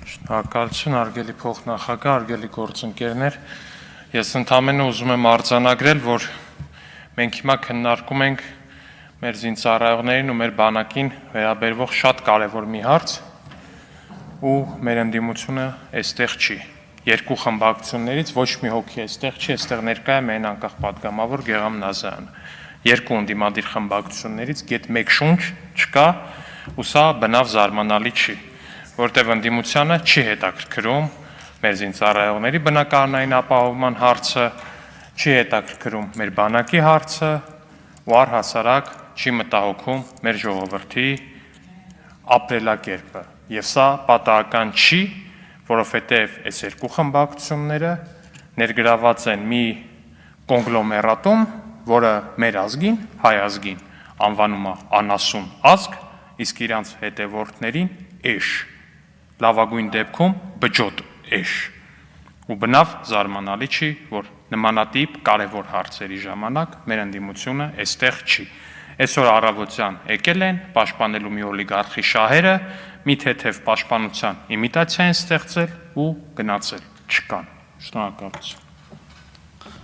Շնորհակալություն, արգելի փոխնախագահ, արգելի գործընկերներ, ես ընդամենը ուզում եմ արձանագրել, որ մենք հիմա քննարկում ենք մեր զինծառայողներին ու մեր բանակին վերաբերվող շատ կարևոր մի հարց ու մեր ընդդիմությունը այստեղ չի։ Երկու խմբակցություններից ոչ մի հոգի այստեղ չի, այստեղ ներկա է միայն անկախ պատգամավոր Գեղամ Նազարյանը։ Երկու ընդդիմադիր խմբակցություններից գեթ մեկ շունչ չկա, ու սա բնավ զարմանալի չի, որտեղ ընդդիմությանը չի հետաքրքրում մեր զինծառայողների բնակարանային ապահովման հարցը, չի հետաքրքրում մեր բանակի հարցը ու առհասարակ չի մտահոգում մեր ժողովրդի ապրելակերպը։ Եվ սա պատահական չի, որովհետև այս երկու խմբակցությունները ներգրաված են մի կոնգլոմերատում, որը մեր ազգին, հայ ազգին անվանում է անասուն ազգ, իսկ իրանց հետևորդներին էշ, լավագույն դեպքում բջոտ էշ, ու բնավ զարմանալի չի, որ նմանատիպ կարևոր հարցերի ժամանակ մեր ընդդիմությունը այստեղ չի։ Այսօր առավոտյան եկել են պաշտպանելու մի օլիգարխի շահերը, մի թեթև պաշտպանության իմիտացիա են ստեղծել ու գնացել, չկան։ Շնորհակալություն։